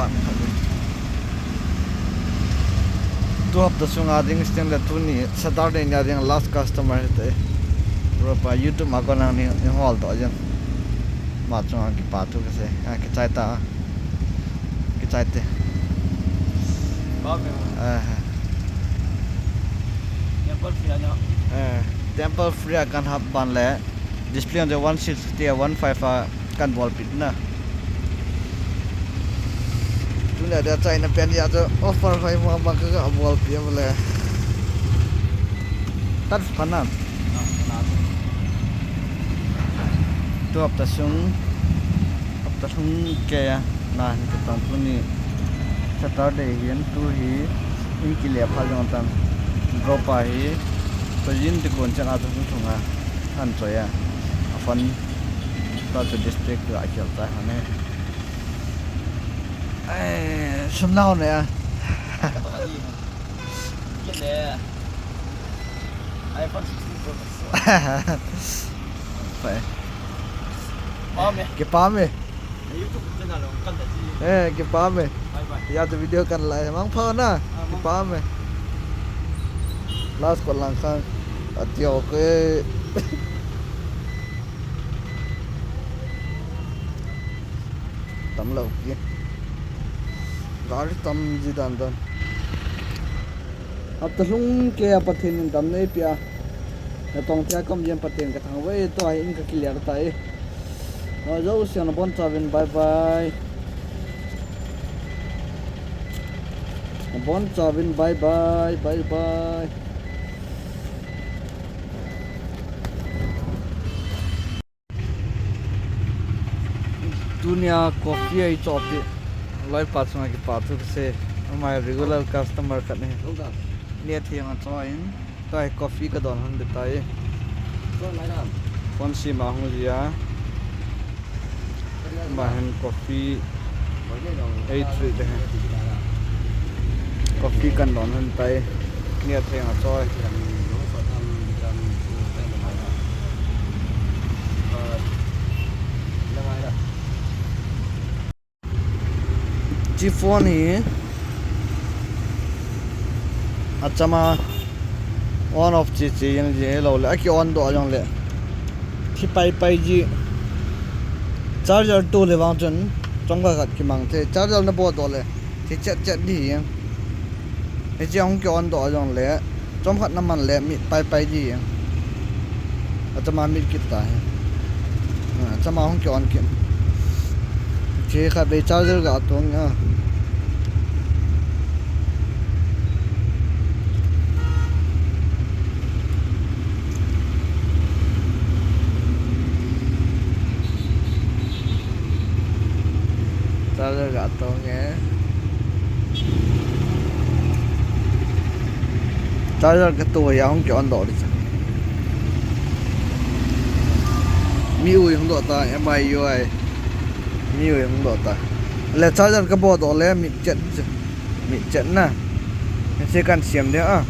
kan tu hap ta sunga ding stem la tu ni Saturday nya ding last customer te ropa YouTube ma ko nang ni hol to jan ma chunga ki pa tu ka se ki chai ta ki chai te temple free kan hap ban le display on the 160 15 kan ball pit na tu le da chai na pen ya jo offer phai ma ba ka ball pit le tat phanan tu hap ta sung ke ya na ni ta tu ni Saturday hian tu hi in ki le phal jong tan drop a hi to yin ti kon changa thung thunga an choya afan ta to district la khel ta hane sum nau ne a ke le iPhone 16 Pro Max phải cái pa me YouTube channel kan da ji cái pa me ya to video kan lại mang phone na cái pa me last còn lang khang atio ke tắm lâu kia gari tam ji dan dan ap ta lung ke pathin dam nei pia na tong thia kom yen pathen ka thang we to ai in ka clear tai no zo sian bon chavin bye bye bon chavin bye bye bye bye dunia coffee ai chopi lai pa chunga ki pa thu se my regular customer khat ne ne thiang choin tai coffee ka don han de tai kon si ma hu ya ma han coffee ai tri de coffee kan don han tai ne thiang choi phone hi achama on off chi yang je lo la ki on do jong le thi pai ji charger to le wang chen chong ga ki mang the charger na bo do le thi chat di yang e jong ki on do jong le chom khat na man le mi pai ji yang achama mi ki ta achama hong ki on ki che kha be charger ga to nga charger ga to nghe charger cái tuổi ya hong ki on do đi mi u hong do ta eimi ui mi ui hong do ta le charger ka bo do le mi chet na se kan siam de a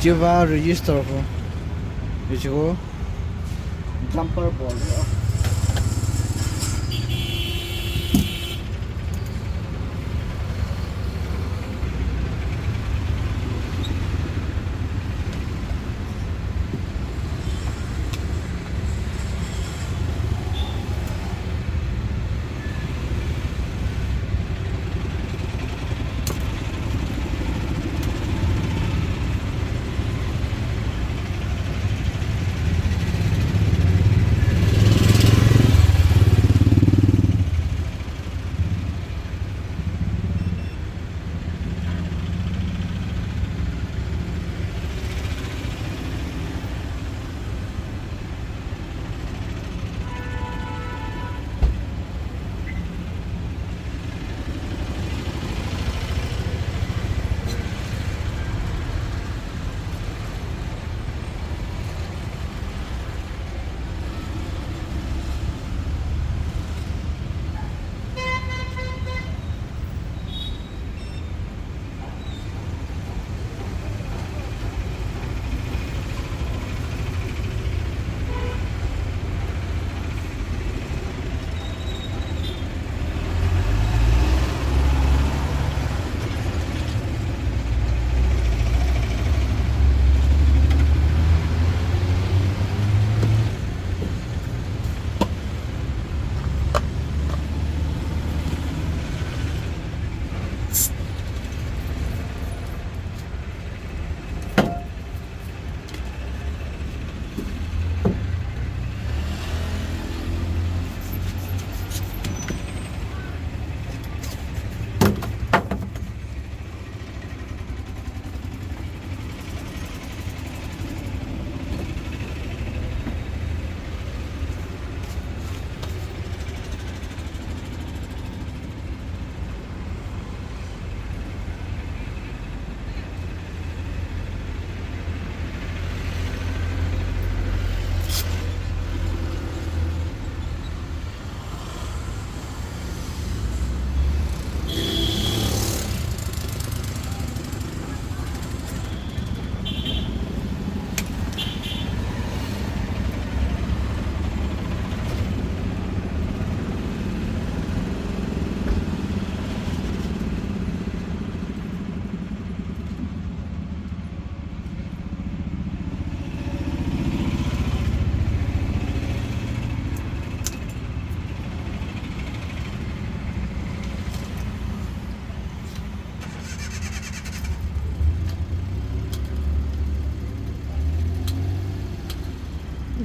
Chiva register ko. Ichigo jumper ball.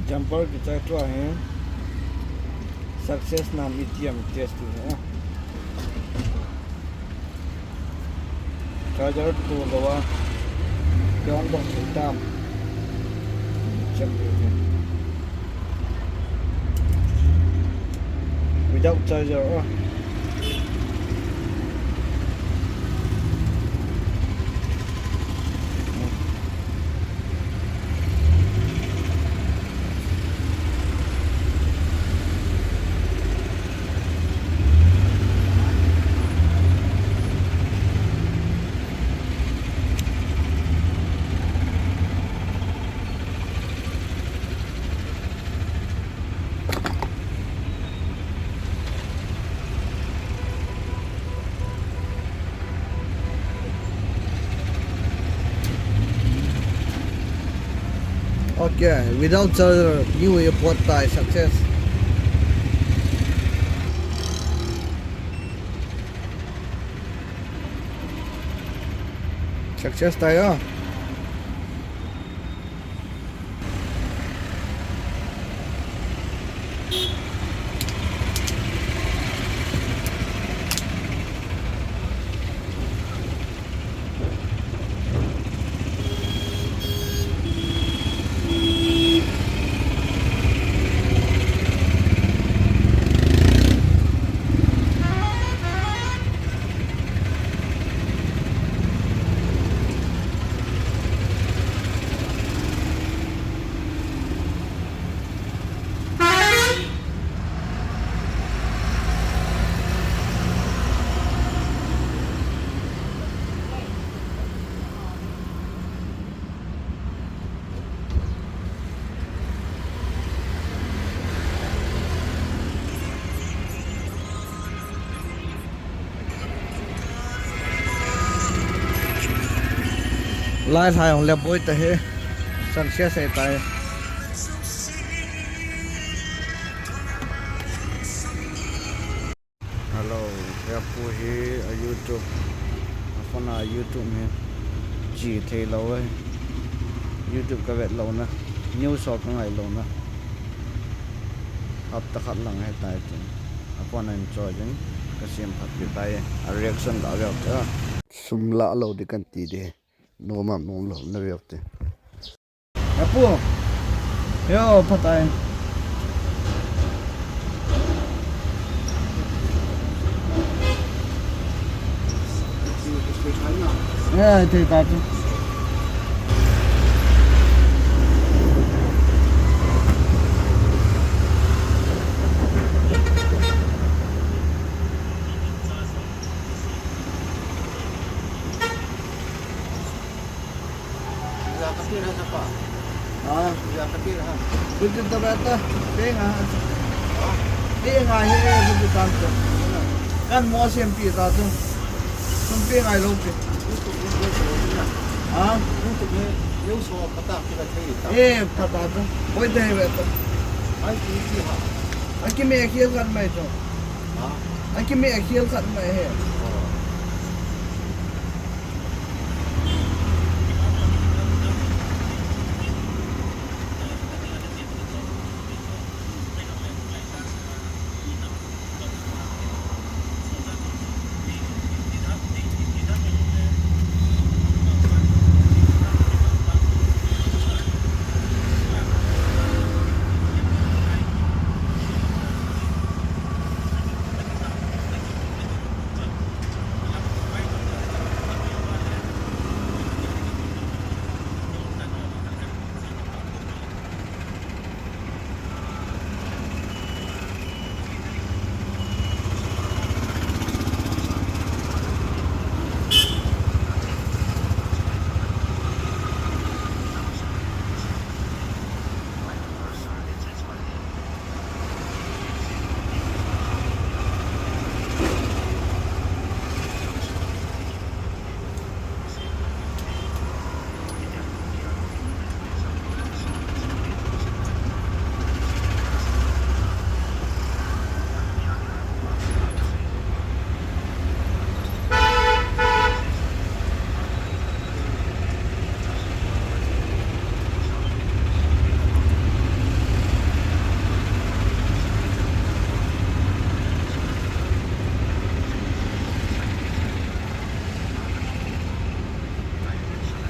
Jumper kita tu है success नाम ETM test है charger tu bawa down box hitam without charger Okay, without charger, new airport by success. Success tayo. lai thai hong le boi ta he san sia sai tai hello ya pu hi a YouTube phone a YouTube me chi thei lo ai YouTube ka vet lo na news shop ka ngai lo na ap ta khat lang hai tai tin upon enjoy jing ka sim phat pi tai a reaction la ga ta sum la lo de kan ti de no ma nom lo na ve te ya pu yo phatai yeah thei ta chu begitu berata penga penga he begitu tanto kan mo sempre ta tu sum penga lo pe eu sou patak kita cerita. pata tu oi dei berata aqui me aqui kan mai tu aqui me aqui kan mai he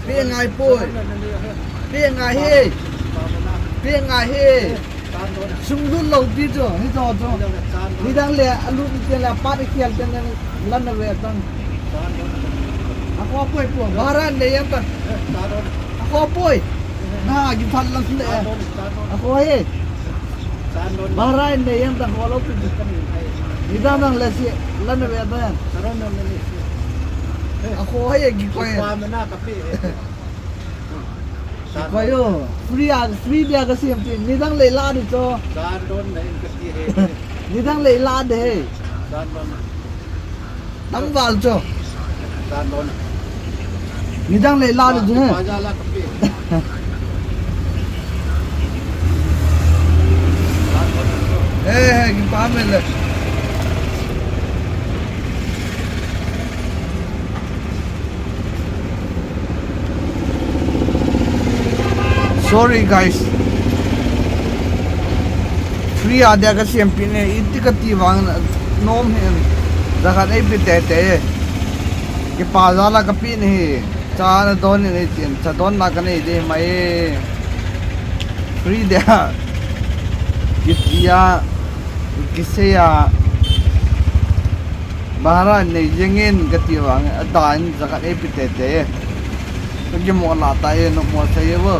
pengai poi pengai he sungdun lo pi jo ni jo jo ni dang le alu ke la pa de khial ten lan na ve tang ako poi po baran le yang tan ako poi na gi phan lang le ako he baran le yang tan ko lo pi ni dang le si lan na ve tan ako he gi ko kayo free dia ka sim tin ni dang le la ni cho dan don nei ka ti he ni dang le la de dan don dang wal cho dan don ni dang le la ni je pa ja la ka pi gi pa me le sorry guys free ada ka siampi ne itikati wang nom hen zakat ai pite te ki pazala ka pi ne cha na don ne tin cha don na ka ne de mai free dia kitia kisaya bahara ne jengin kati wang adan zakat ai pite te ki mo la ta e no mo sa ye wo